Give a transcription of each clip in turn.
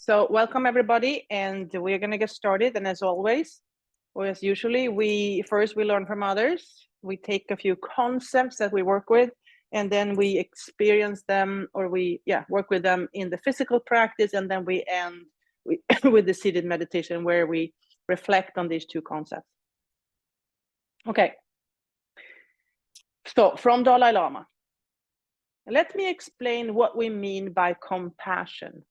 So welcome everybody, and we're going to get started. And as always, or as usually, we learn from others. We take a few concepts that we work with, and then we experience them, or we work with them in the physical practice, and then we end with the seated meditation where we reflect on these two concepts. Okay. So from Dalai Lama, let me explain what we mean by compassion.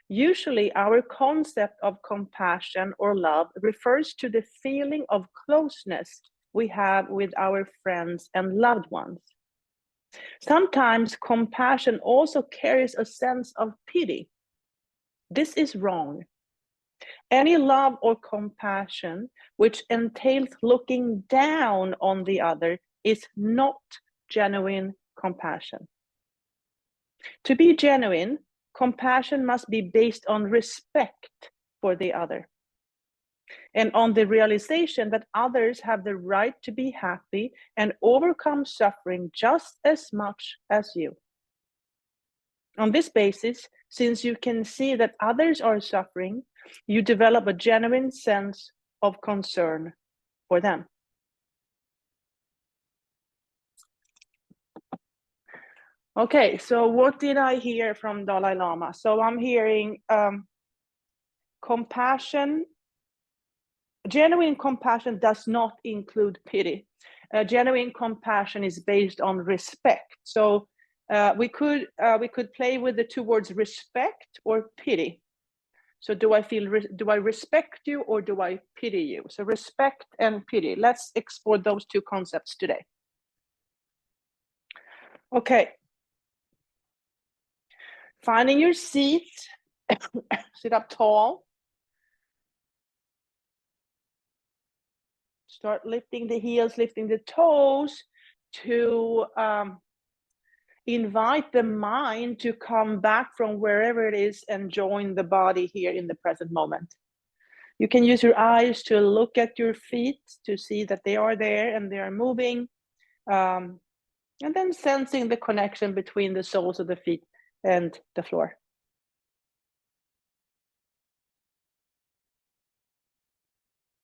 Usually, our concept of compassion or love refers to the feeling of closeness we have with our friends and loved ones. Sometimes compassion also carries a sense of pity. This is wrong. Any love or compassion which entails looking down on the other is not genuine compassion. To be genuine, compassion must be based on respect for the other and on the realization that others have the right to be happy and overcome suffering just as much as you. On this basis, since you can see that others are suffering, you develop a genuine sense of concern for them. Okay, so what did I hear from Dalai Lama? So I'm hearing compassion. Genuine compassion does not include pity. Genuine compassion is based on respect. So we could play with the two words respect or pity. So do I respect you or do I pity you? So respect and pity. Let's explore those two concepts today. Okay. Finding your seat, sit up tall. Start lifting the heels, lifting the toes to invite the mind to come back from wherever it is and join the body here in the present moment. You can use your eyes to look at your feet to see that they are there and they are moving. And then sensing the connection between the soles of the feet and the floor.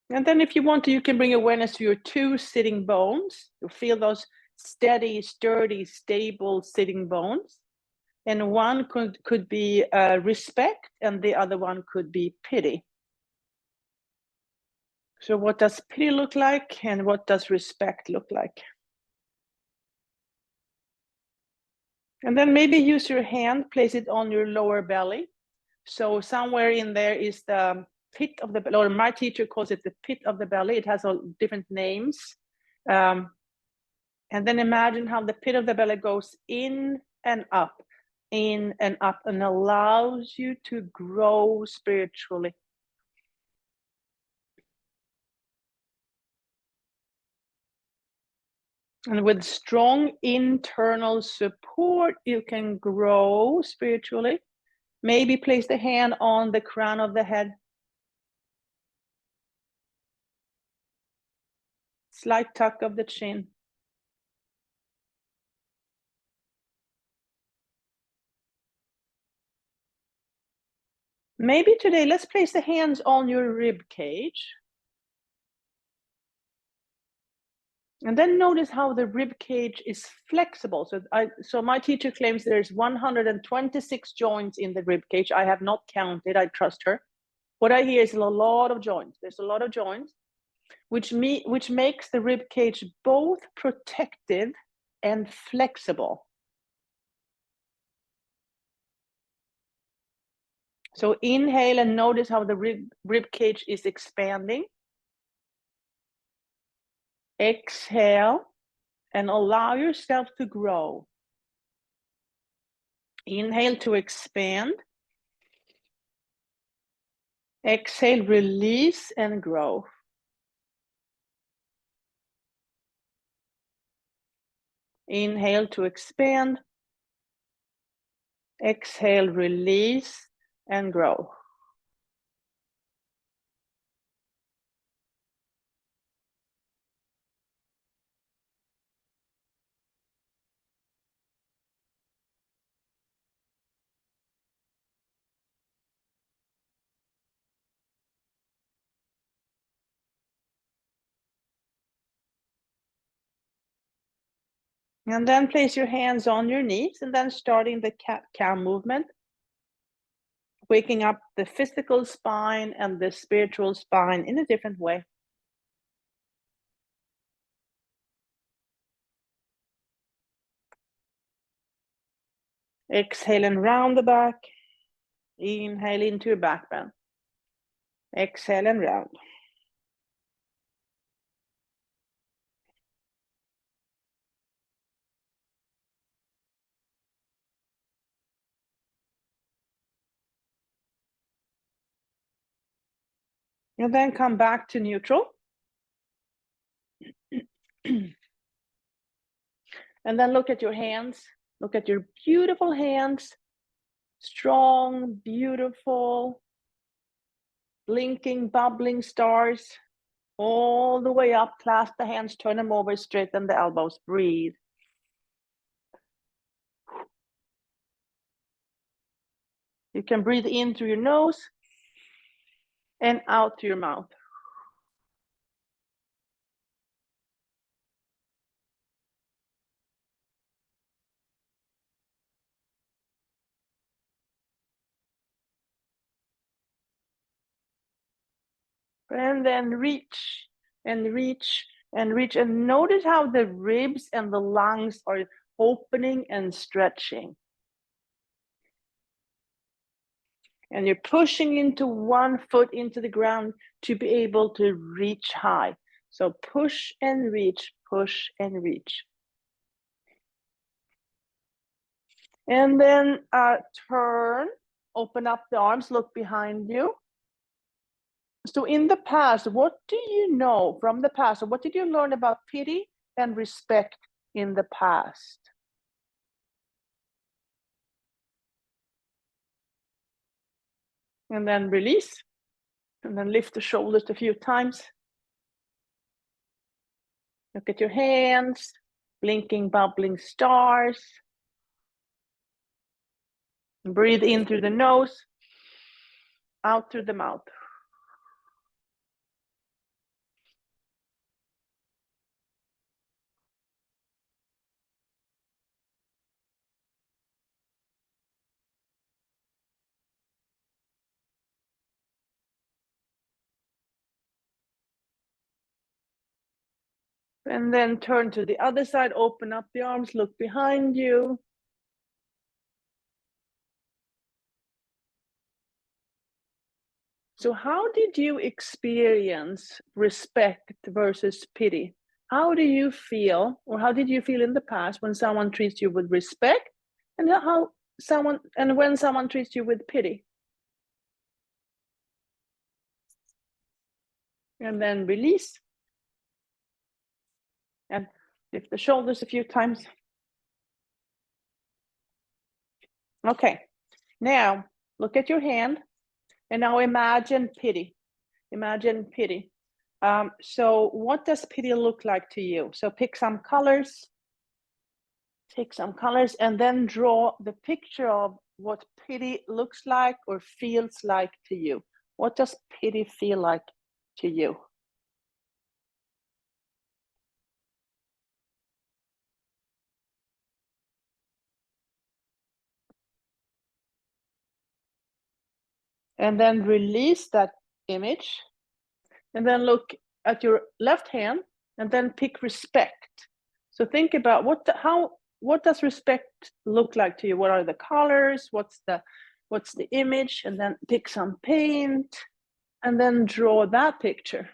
And then if you want to, you can bring awareness to your two sitting bones. You feel those steady, sturdy, stable sitting bones. And one could be respect and the other one could be pity. So what does pity look like and what does respect look like? And then maybe use your hand, place it on your lower belly. So somewhere in there is the pit of the belly, or my teacher calls it the pit of the belly. It has all different names. And then imagine how the pit of the belly goes in and up, and allows you to grow spiritually. And with strong internal support, you can grow spiritually. Maybe place the hand on the crown of the head. Slight tuck of the chin. Maybe today, let's place the hands on your rib cage. And then notice how the rib cage is flexible. So my teacher claims there's 126 joints in the rib cage. I have not counted, I trust her. What I hear is a lot of joints. There's a lot of joints, which makes the rib cage both protective and flexible. So inhale and notice how the rib cage is expanding. Exhale and allow yourself to grow. Inhale to expand. Exhale, release and grow. Inhale to expand. Exhale, release and grow. And then place your hands on your knees and then starting the cat-cow movement, waking up the physical spine and the spiritual spine in a different way. Exhale and round the back. Inhale into your back bend. Exhale and round. And then come back to neutral. And then look at your hands. Look at your beautiful hands. Strong, beautiful, blinking, bubbling stars. All the way up. Clasp the hands, turn them over, straighten the elbows. Breathe. You can breathe in through your nose and out through your mouth. And then reach and reach and reach. And notice how the ribs and the lungs are opening and stretching. And you're pushing into one foot into the ground to be able to reach high. So push and reach, push and reach. And then turn, open up the arms, look behind you. So in the past, what do you know from the past? What did you learn about pity and respect in the past? And then release. And then lift the shoulders a few times. Look at your hands, blinking, bubbling stars. Breathe in through the nose, out through the mouth. And then turn to the other side, open up the arms, look behind you. So how did you experience respect versus pity? How do you feel, or how did you feel in the past when someone treats you with respect, and when someone treats you with pity? And then release. And lift the shoulders a few times. Okay, now look at your hand, and now imagine pity. Imagine pity. So what does pity look like to you? So pick some colors. Take some colors and then draw the picture of what pity looks like or feels like to you. What does pity feel like to you? And then release that image. And then look at your left hand and then pick respect. So think about what does respect look like to you? What are the colors? What's the image? And then pick some paint and then draw that picture.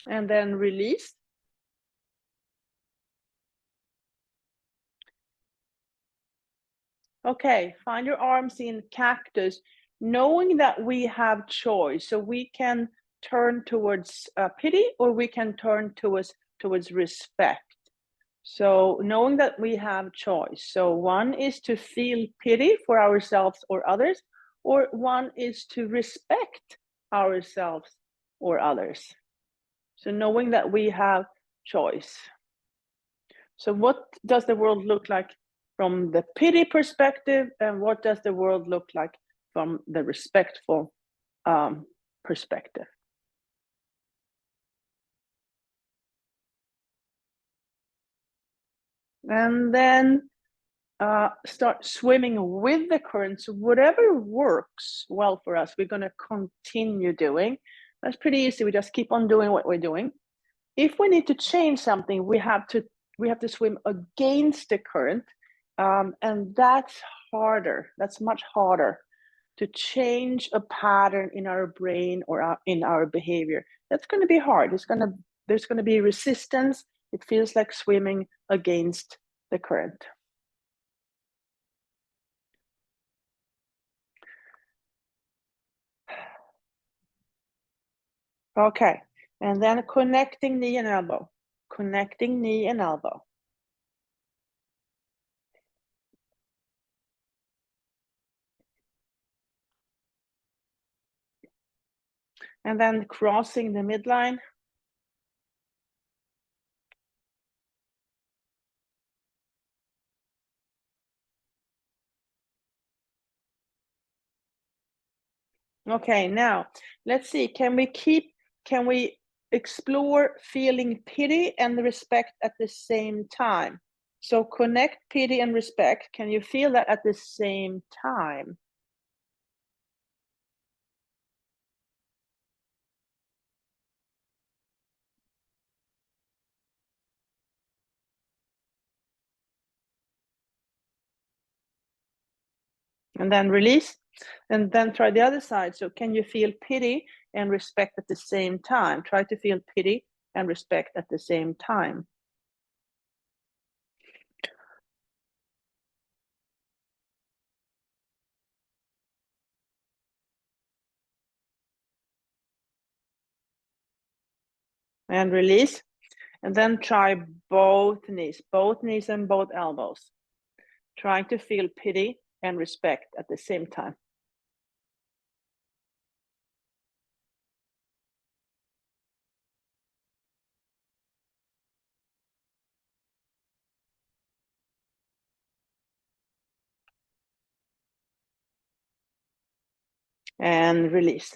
And then release. Okay, find your arms in cactus, knowing that we have choice. So we can turn towards pity or we can turn towards respect. So knowing that we have choice. So one is to feel pity for ourselves or others, or one is to respect ourselves or others. So knowing that we have choice. So what does the world look like from the pity perspective, and what does the world look like from the respectful perspective. And then start swimming with the current. So whatever works well for us, we're going to continue doing. That's pretty easy. We just keep on doing what we're doing. If we need to change something, we have to swim against the current, and that's harder. That's much harder to change a pattern in our brain or in our behavior. That's going to be hard. There's going to be resistance. It feels like swimming against the current. Okay, and then connecting knee and elbow. Connecting knee and elbow. And then crossing the midline. Okay, now let's see, can we explore feeling pity and respect at the same time? So connect pity and respect. Can you feel that at the same time? And then release, and then try the other side. So can you feel pity and respect at the same time? Try to feel pity and respect at the same time. And release, and then try both knees and both elbows. Trying to feel pity and respect at the same time. And release.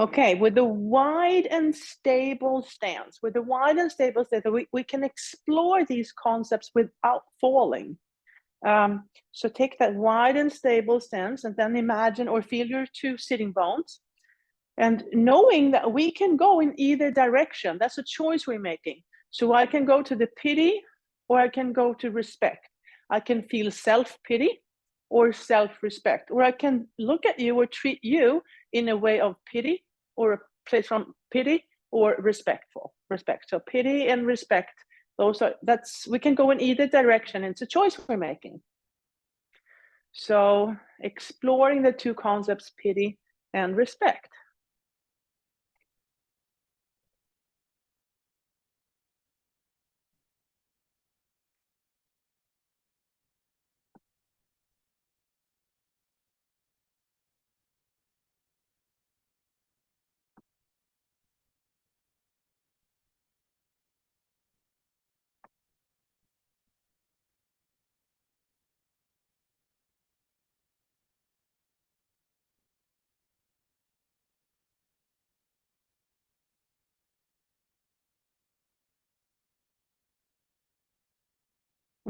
Okay, with the wide and stable stance, we can explore these concepts without falling. So take that wide and stable stance and then imagine or feel your two sitting bones. And knowing that we can go in either direction, that's a choice we're making. So I can go to the pity or I can go to respect. I can feel self-pity or self-respect, or I can look at you or treat you in a way of pity or a place from pity or respect. So pity and respect, we can go in either direction. It's a choice we're making. So exploring the two concepts, pity and respect.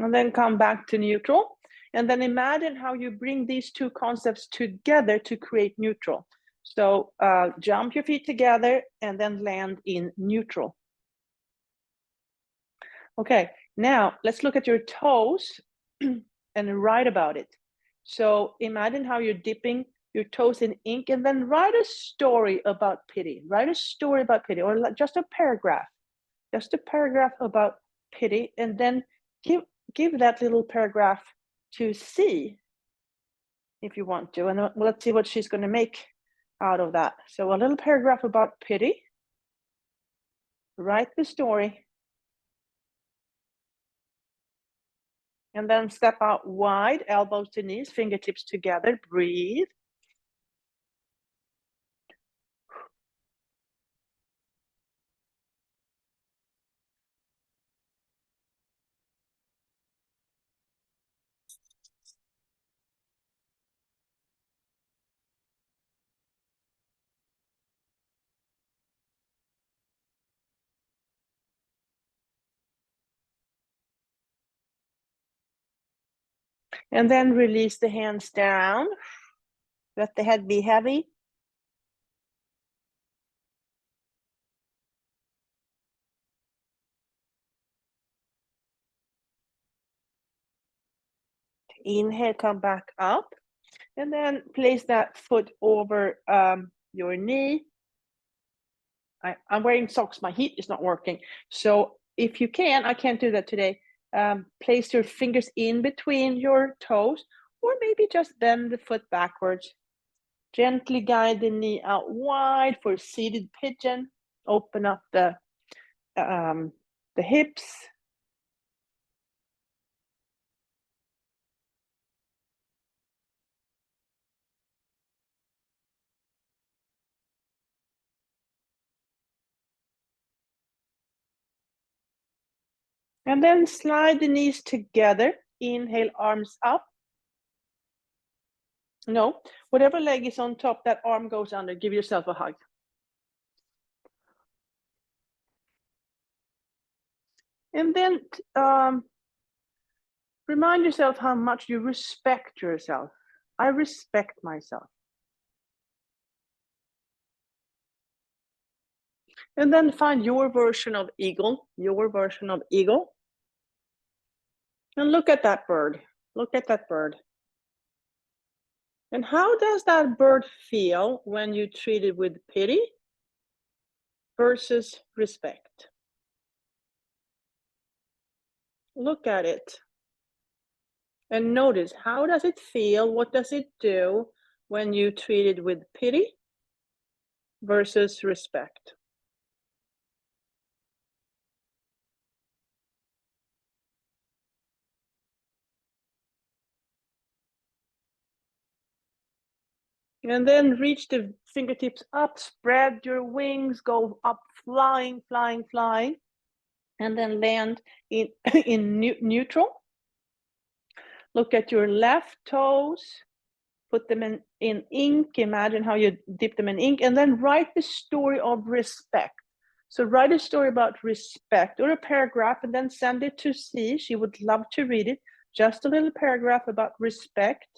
And then come back to neutral. And then imagine how you bring these two concepts together to create neutral. So jump your feet together and then land in neutral. Okay, now let's look at your toes and write about it. So imagine how you're dipping your toes in ink and then write a story about pity. Write a story about pity, or just a paragraph about pity, and then give that little paragraph to C if you want to. And let's see what she's going to make out of that. So a little paragraph about pity. Write the story. And then step out wide, elbows to knees, fingertips together. Breathe. And then release the hands down. Let the head be heavy. Inhale, come back up. And then place that foot over your knee. I'm wearing socks. My heat is not working. So if you can, I can't do that today. Place your fingers in between your toes, or maybe just bend the foot backwards. Gently guide the knee out wide for seated pigeon. Open up the hips. And then slide the knees together. Inhale, arms up. No, whatever leg is on top, that arm goes under. Give yourself a hug. And then remind yourself how much you respect yourself. I respect myself. And then find your version of eagle, your version of eagle. And look at that bird. Look at that bird. And how does that bird feel when you treat it with pity versus respect? Look at it. And notice, how does it feel? What does it do when you treat it with pity versus respect? And then reach the fingertips up, spread your wings, go up, flying, flying, flying. And then land in, in neutral. Look at your left toes, put them in ink. Imagine how you dip them in ink, and then write the story of respect. So write a story about respect or a paragraph and then send it to C. She would love to read it. Just a little paragraph about respect.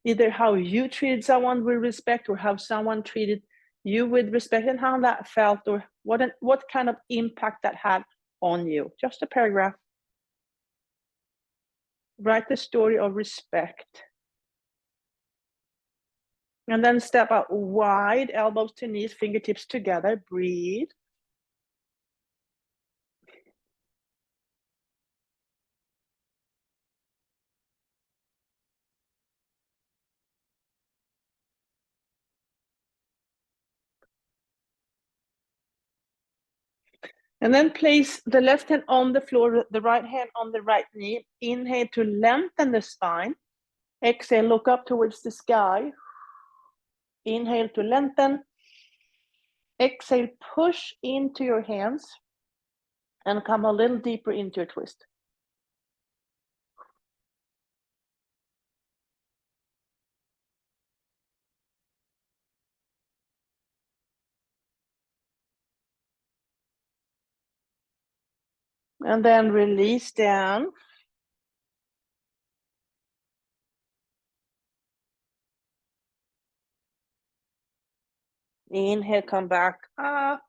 Either how you treated someone with respect or how someone treated you with respect and how that felt or what kind of impact that had on you. Just a paragraph. Write the story of respect. And then step out wide, elbows to knees, fingertips together. Breathe. And then place the left hand on the floor, the right hand on the right knee. Inhale to lengthen the spine. Exhale, look up towards the sky. Inhale to lengthen. Exhale, push into your hands and come a little deeper into your twist. And then release down. Inhale, come back up.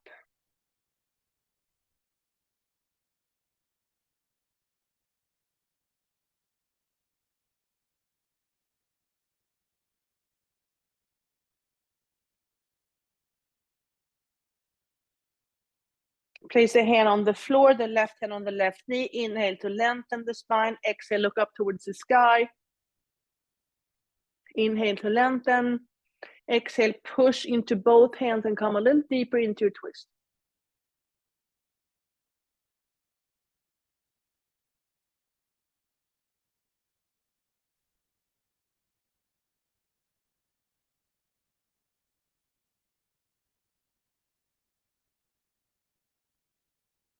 Place a hand on the floor, the left hand on the left knee. Inhale to lengthen the spine. Exhale, look up towards the sky. Inhale to lengthen. Exhale, push into both hands and come a little deeper into your twist.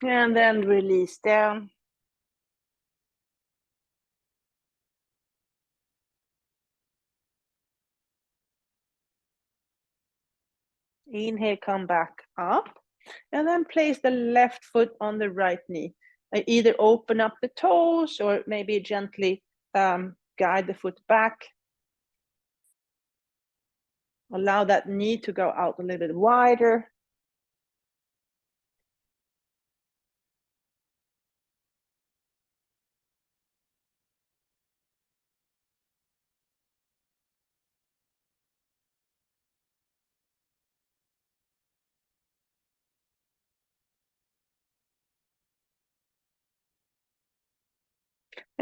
And then release down. Inhale, come back up. And then place the left foot on the right knee. Either open up the toes or maybe gently guide the foot back. Allow that knee to go out a little bit wider.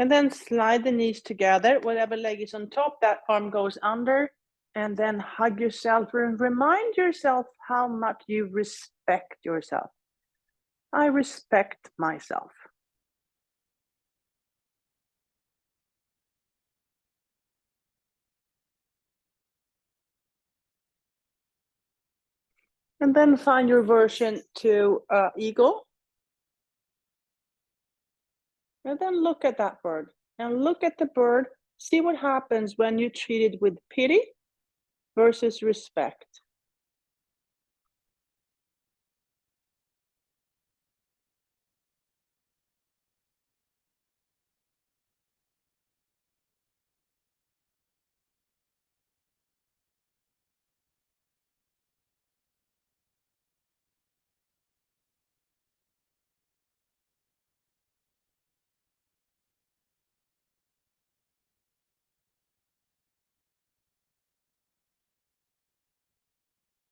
And then slide the knees together. Whatever leg is on top, that arm goes under. And then hug yourself and remind yourself how much you respect yourself. I respect myself. And then find your version to eagle. And then look at that bird. And look at the bird. See what happens when you treat it with pity versus respect.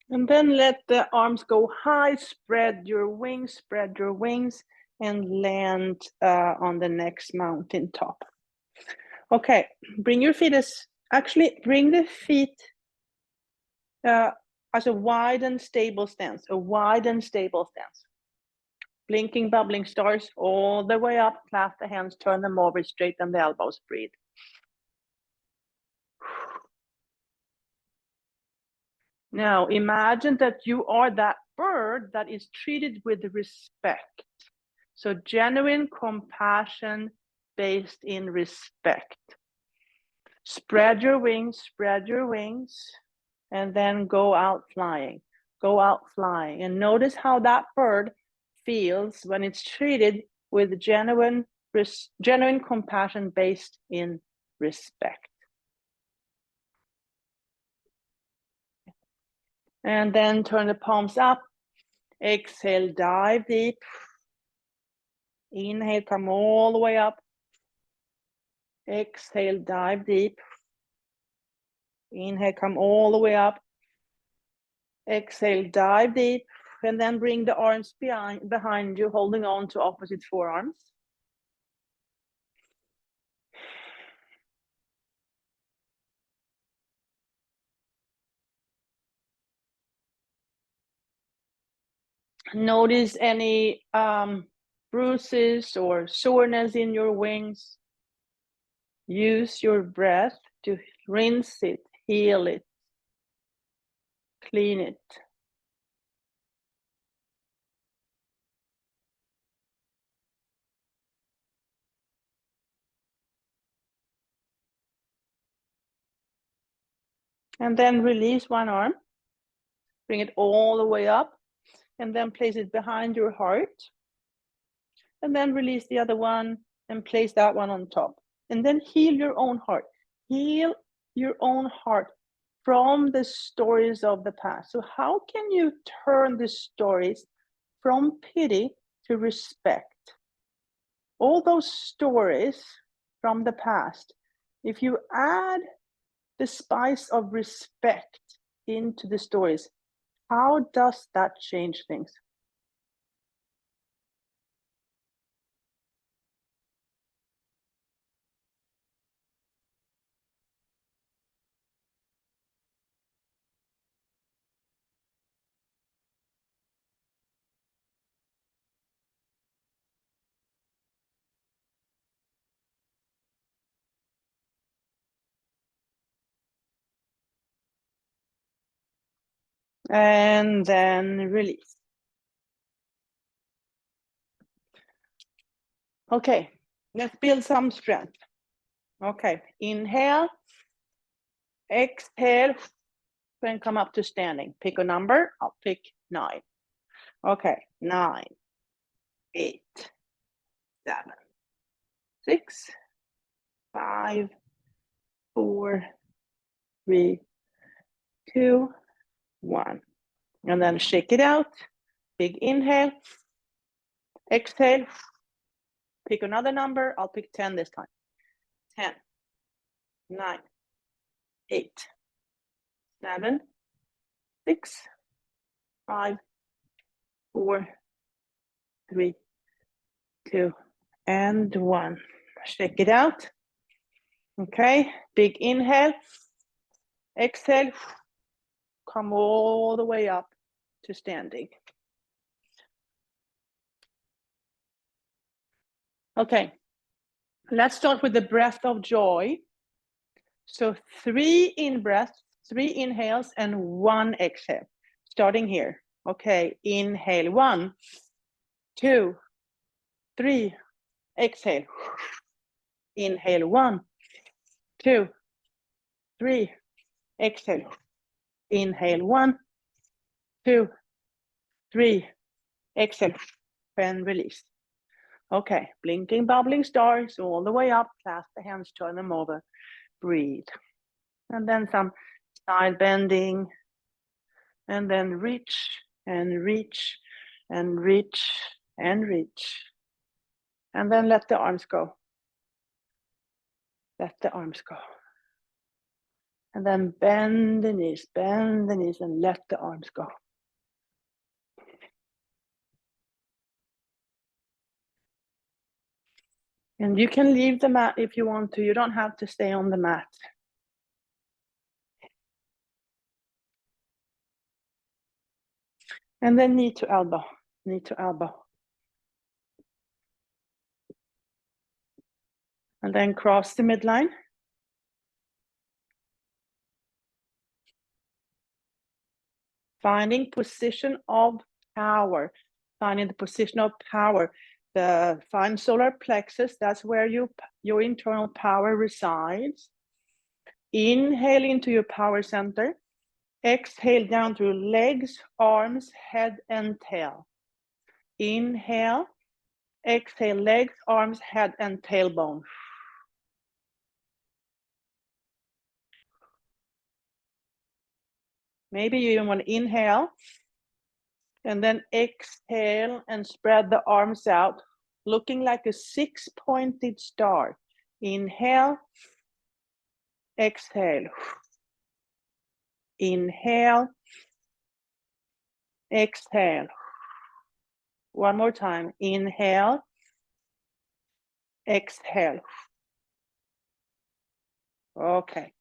And then let the arms go high, spread your wings, and land on the next mountain top. Okay, bring your feet bring the feet as a wide and stable stance, Blinking, bubbling stars all the way up, clasp the hands, turn them over, straighten the elbows, breathe. Now imagine that you are that bird that is treated with respect. So genuine compassion based in respect. Spread your wings, and then go out flying. And notice how that bird feels when it's treated with genuine compassion based in respect. And then turn the palms up. Exhale, dive deep. Inhale, come all the way up. Exhale, dive deep. Inhale, come all the way up. Exhale, dive deep. And then bring the arms behind you, holding on to opposite forearms. Notice any bruises or soreness in your wings. Use your breath to rinse it, heal it, clean it. And then release one arm. Bring it all the way up. And then place it behind your heart. And then release the other one and place that one on top. And then heal your own heart. Heal your own heart from the stories of the past. So how can you turn the stories from pity to respect? All those stories from the past, if you add the spice of respect into the stories, how does that change things? And then release. Okay, let's build some strength. Okay, inhale, exhale, then come up to standing. Pick a number, I'll pick 9. Okay, 9, 8, 7, 6, 5, 4, 3, 2, 1. And then shake it out. Big inhale. Exhale. Pick another number. I'll pick 10 this time. 10, 9, 8, 7, 6, 5, 4, 3, 2, and 1. Shake it out. Okay, big inhale. Exhale. Come all the way up to standing. Okay, let's start with the breath of joy. So 3 in-breaths, 3 inhales, and 1 exhale. Starting here. Okay, inhale 1, 2, 3, exhale. Inhale 1, 2, 3, exhale. Inhale 1, 2, 3, exhale, and release. Okay, blinking, bubbling stars all the way up. Clasp the hands, turn them over, breathe. And then some side bending, and then reach, and reach, and reach, and reach. And then let the arms go. Let the arms go. And then bend the knees, and let the arms go. And you can leave the mat if you want to. You don't have to stay on the mat. And then knee to elbow, knee to elbow. And then cross the midline. Finding position of power. Finding the position of power. Find solar plexus, that's where your internal power resides. Inhale into your power center. Exhale down through legs, arms, head, and tail. Inhale. Exhale, legs, arms, head, and tailbone. Maybe you even want to inhale. And then exhale and spread the arms out, looking like a 6-pointed star. Inhale, exhale. Inhale, exhale. One more time. Inhale, exhale. Okay.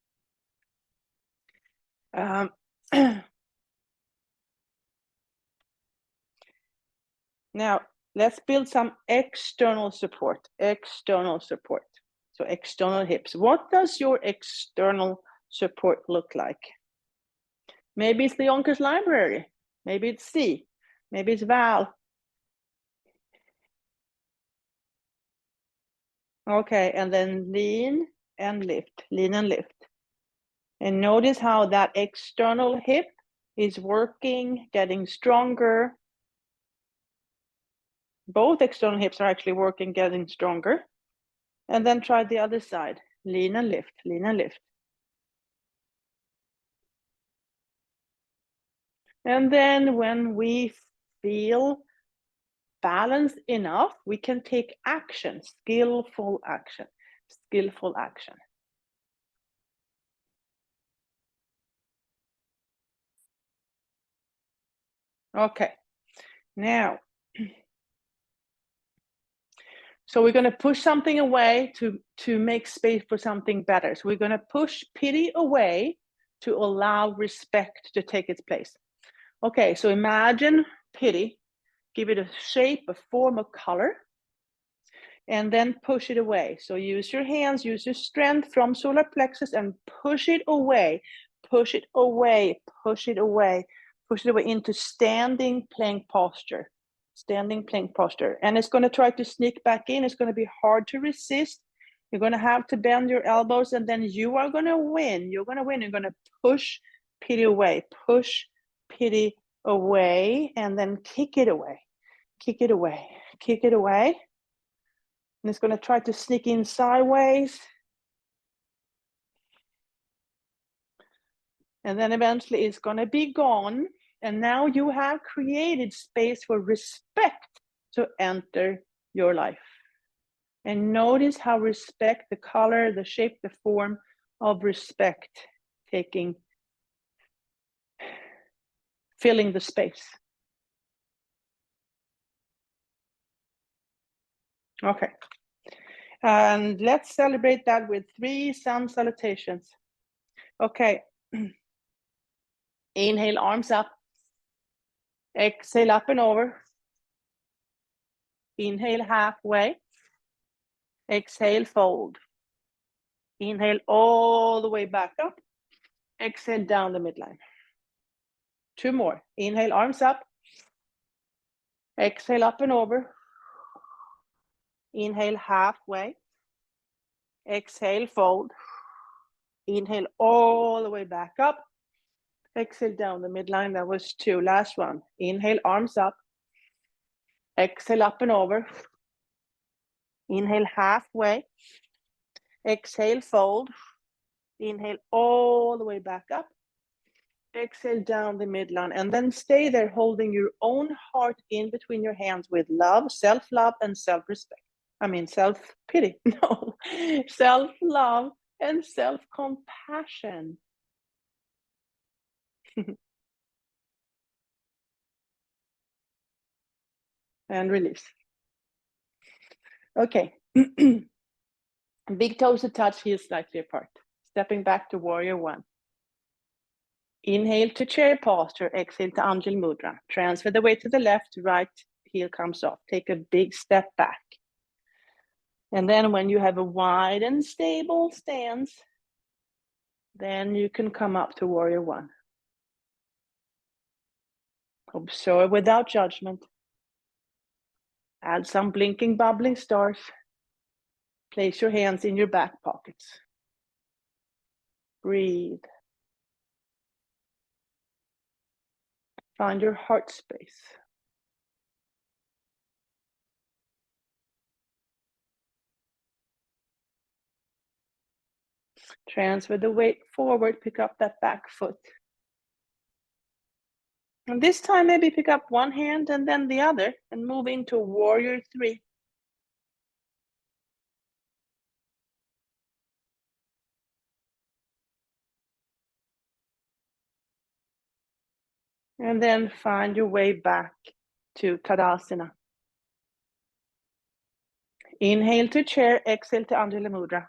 Now, let's build some external support. External support. So external hips. What does your external support look like? Maybe it's the Yonkers Library. Maybe it's C. Maybe it's Val. Okay, and then lean and lift. Lean and lift. And notice how that external hip is working, getting stronger. Both external hips are actually working, getting stronger. And then try the other side. Lean and lift, lean and lift. And then when we feel balanced enough, we can take action, skillful action, skillful action. Okay, now, so we're going to push something away to make space for something better. So we're going to push pity away to allow respect to take its place. Okay, so imagine pity, give it a shape, a form, a color, and then push it away. So use your hands, use your strength from solar plexus and push it away, push it away, push it away, push it away into standing plank posture. Standing plank posture. And it's going to try to sneak back in. It's going to be hard to resist. You're going to have to bend your elbows and then you are going to win. You're going to win. You're going to push pity away, push pity away, and then kick it away, kick it away, kick it away. And it's going to try to sneak in sideways. And then eventually it's going to be gone. And now you have created space for respect to enter your life. And notice how respect, the color, the shape, the form of respect, filling the space. Okay. And let's celebrate that with 3 sun salutations. Okay. Inhale, arms up. Exhale, up and over. Inhale, halfway. Exhale, fold. Inhale all the way back up. Exhale, down the midline. 2 more. Inhale, arms up. Exhale, up and over. Inhale, halfway. Exhale, fold. Inhale all the way back up. Exhale, down the midline. That was 2. Last one. Inhale, arms up. Exhale, up and over. Inhale, halfway. Exhale, fold. Inhale all the way back up. Exhale, down the midline. And then stay there holding your own heart in between your hands with love, self-love, and self-respect. I mean, self-pity. No. Self-love and self-compassion. And release. Okay. Big toes to touch, heels slightly apart. Stepping back to warrior 1. Inhale to chair posture, exhale to Anjali Mudra. Transfer the weight to the left, right heel comes off. Take a big step back. And then when you have a wide and stable stance, then you can come up to warrior 1. Observe without judgment. Add some blinking, bubbling stars. Place your hands in your back pockets. Breathe. Find your heart space. Transfer the weight forward, pick up that back foot. And this time maybe pick up one hand and then the other and move into warrior 3. And then find your way back to Tadasana. Inhale to chair, exhale to Anjali Mudra.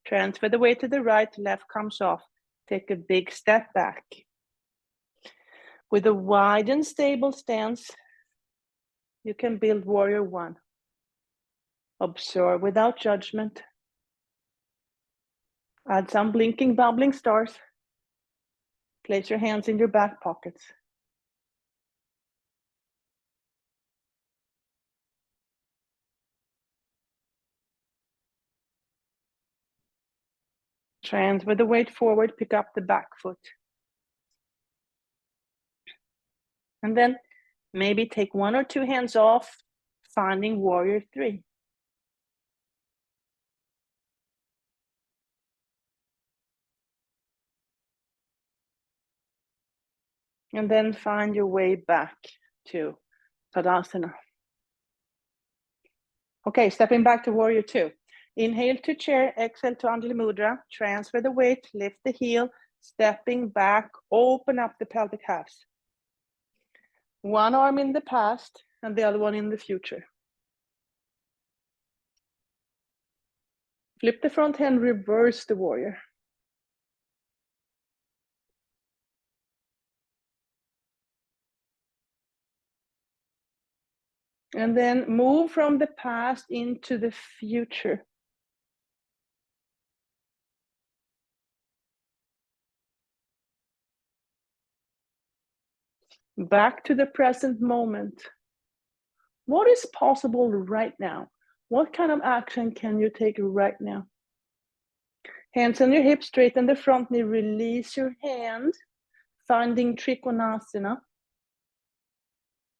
Transfer the weight to the right, left comes off. Take a big step back. With a wide and stable stance, you can build warrior 1. Observe without judgment. Add some blinking, bubbling stars. Place your hands in your back pockets. Transfer the weight forward, pick up the back foot. And then maybe take 1 or 2 hands off, finding warrior 3. And then find your way back to Tadasana. Okay, stepping back to warrior 2. Inhale to chair, exhale to Anjali Mudra. Transfer the weight, lift the heel, stepping back, open up the pelvic halves. One arm in the past and the other one in the future. Flip the front hand, reverse the warrior. And then move from the past into the future. Back to the present moment. What is possible right now? What kind of action can you take right now? Hands on your hips, straighten the front knee, release your hand, finding Trikonasana.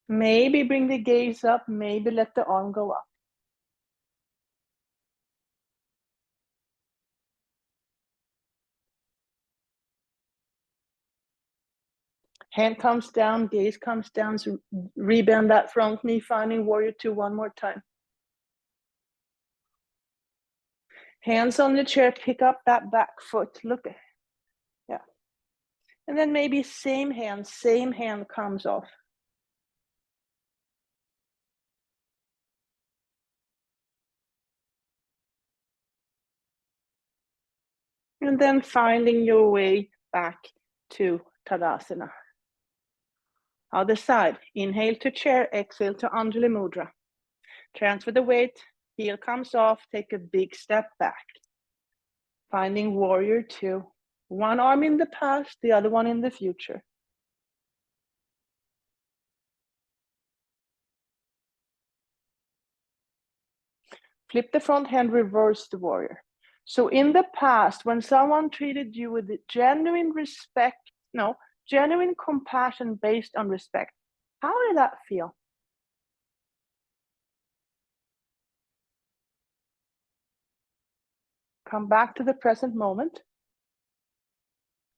Maybe bring the gaze up, maybe let the arm go up. Hand comes down, gaze comes down, so rebend that front knee, finding warrior two one more time. Hands on the chair, pick up that back foot, look at, yeah. And then maybe same hand comes off. And then finding your way back to Tadasana. Other side, inhale to chair, exhale to Anjali Mudra. Transfer the weight, heel comes off, take a big step back. Finding warrior two. One arm in the past, the other one in the future. Flip the front hand, reverse the warrior. So in the past, when someone treated you with genuine respect, genuine compassion based on respect, how did that feel? Come back to the present moment.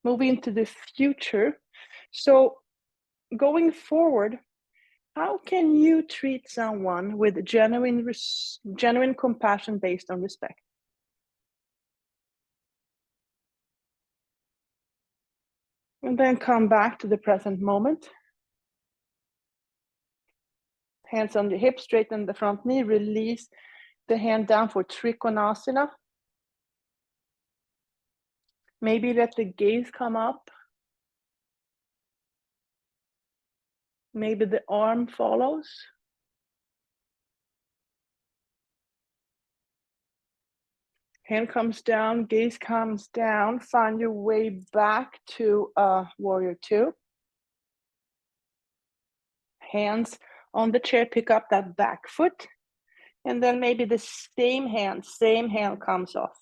Move into the future. So going forward, how can you treat someone with genuine compassion based on respect? And then come back to the present moment. Hands on the hip, straighten the front knee, release the hand down for Trikonasana. Maybe let the gaze come up. Maybe the arm follows. Hand comes down, gaze comes down. Find your way back to warrior two. Hands on the chair, pick up that back foot. And then maybe the same hand comes off.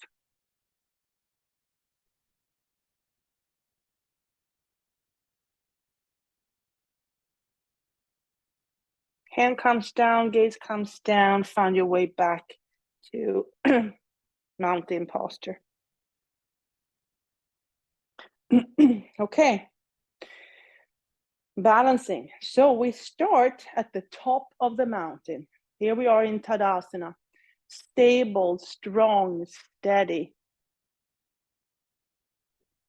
Hand comes down, gaze comes down. Find your way back to mountain posture. Okay. Balancing. So we start at the top of the mountain. Here we are in Tadasana. Stable, strong, steady.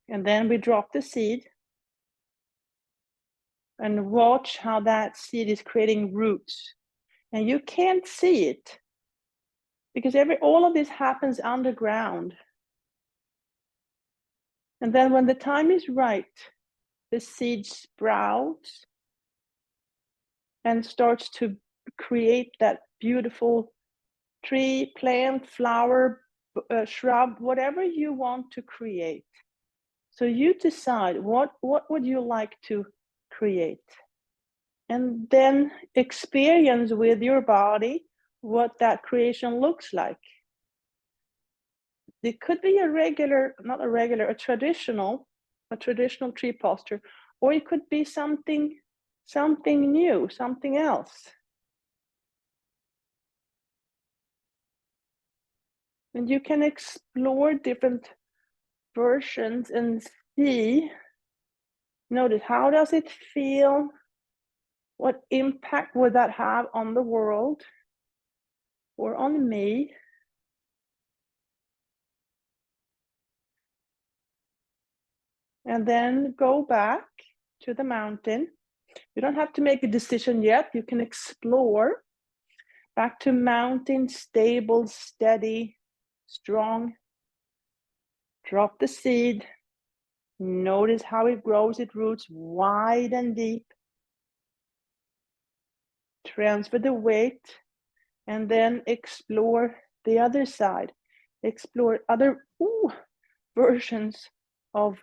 And then we drop the seed and watch how that seed is creating roots. And you can't see it because all of this happens underground. And then when the time is right, the seed sprouts and starts to create that beautiful tree, plant, flower, shrub, whatever you want to create. So you decide what would you like to create, and then experience with your body what that creation looks like. It could be a traditional tree posture, or it could be something new, something else. And you can explore different versions and see, notice, how does it feel? What impact would that have on the world or on me? And then go back to the mountain. You don't have to make a decision yet. You can explore. Back to mountain, stable, steady, strong. Drop the seed. Notice how it grows, it roots wide and deep. Transfer the weight and then explore the other side. Explore other versions of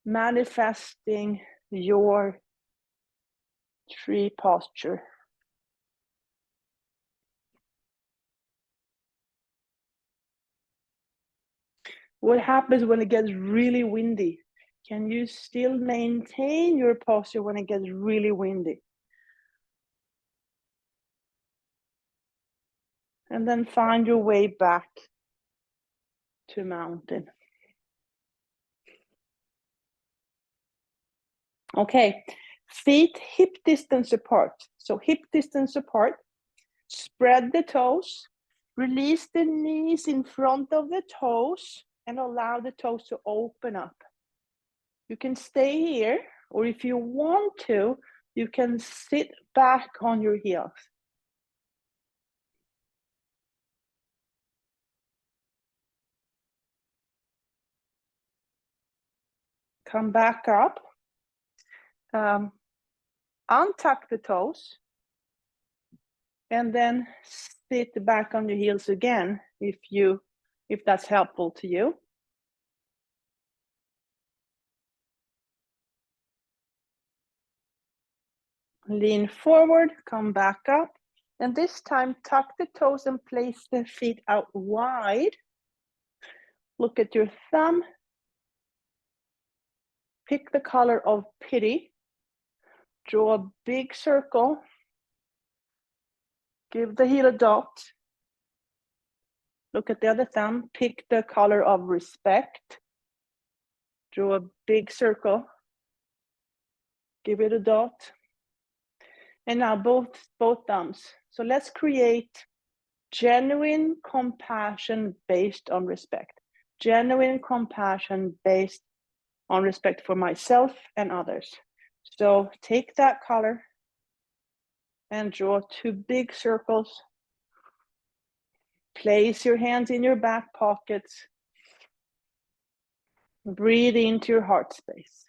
manifesting your tree posture. What happens when it gets really windy? Can you still maintain your posture when it gets really windy? And then find your way back to mountain. Okay, feet hip distance apart. So hip distance apart. Spread the toes. Release the knees in front of the toes and allow the toes to open up. You can stay here, or if you want to, you can sit back on your heels. Come back up. Untuck the toes. And then sit back on your heels again if that's helpful to you. Lean forward, come back up, and this time tuck the toes and place the feet out wide. Look at your thumb. Pick the color of pity. Draw a big circle. Give the heel a dot. Look at the other thumb. Pick the color of respect. Draw a big circle. Give it a dot. And now both thumbs. So let's create genuine compassion based on respect. Genuine compassion based on respect for myself and others. So take that color and draw two big circles. Place your hands in your back pockets. Breathe into your heart space.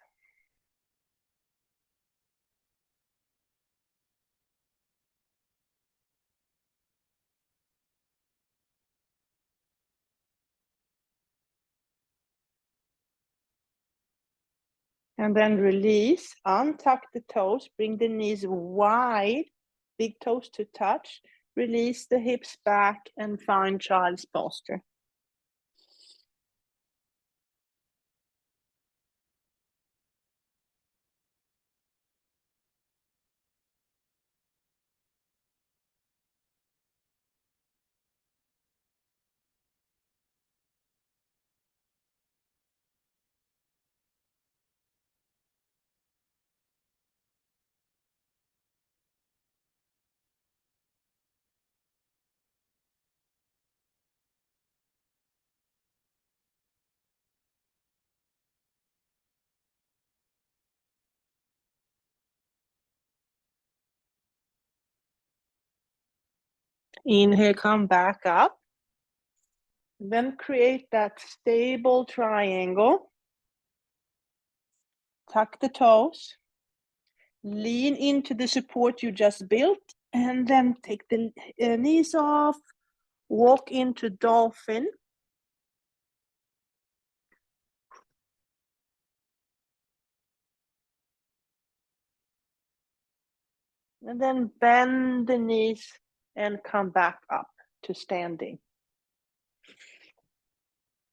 And then release, untuck the toes, bring the knees wide, big toes to touch, release the hips back and find child's posture. Inhale, come back up. Then create that stable triangle. Tuck the toes. Lean into the support you just built. And then take the knees off. Walk into dolphin. And then bend the knees and come back up to standing.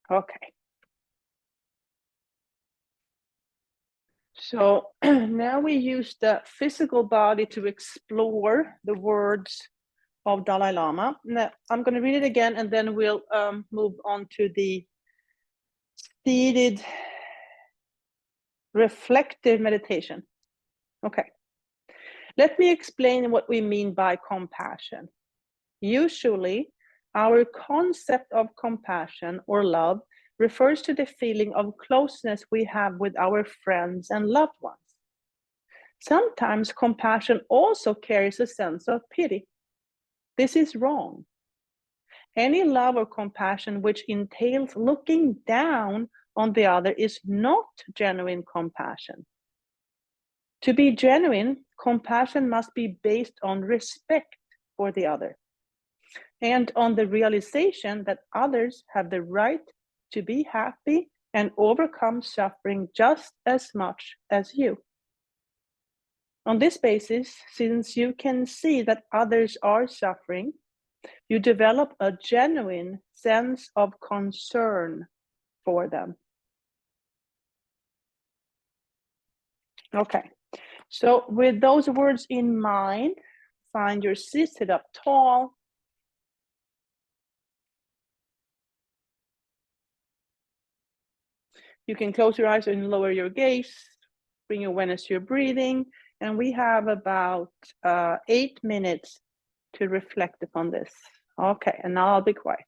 Okay. So now we use the physical body to explore the words of Dalai Lama. Now, I'm going to read it again and then we'll move on to the seated reflective meditation. Okay. Let me explain what we mean by compassion. Usually, our concept of compassion or love refers to the feeling of closeness we have with our friends and loved ones. Sometimes compassion also carries a sense of pity. This is wrong. Any love or compassion which entails looking down on the other is not genuine compassion. To be genuine, compassion must be based on respect for the other and on the realization that others have the right to be happy and overcome suffering just as much as you. On this basis, since you can see that others are suffering, you develop a genuine sense of concern for them. Okay, so with those words in mind, find your seat, sit up tall. You can close your eyes and lower your gaze. bring awareness to your breathing, and we have about 8 minutes to reflect upon this. Okay, and now I'll be quiet.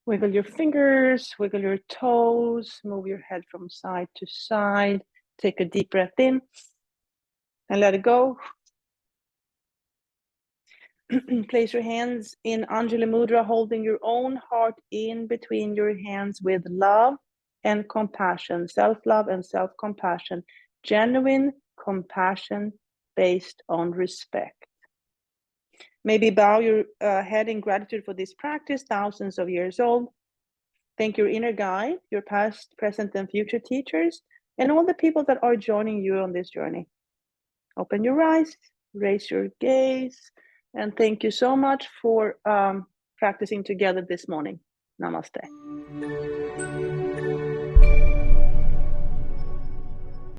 Wiggle your fingers, wiggle your toes, move your head from side to side. Take a deep breath in and let it go. Place your hands in Anjali Mudra, holding your own heart in between your hands with love and compassion, self-love and self-compassion, genuine compassion based on respect. Maybe bow your head in gratitude for this practice, thousands of years old. Thank your inner guide, your past, present, and future teachers, and all the people that are joining you on this journey. Open your eyes, raise your gaze, and thank you so much for practicing together this morning. Namaste.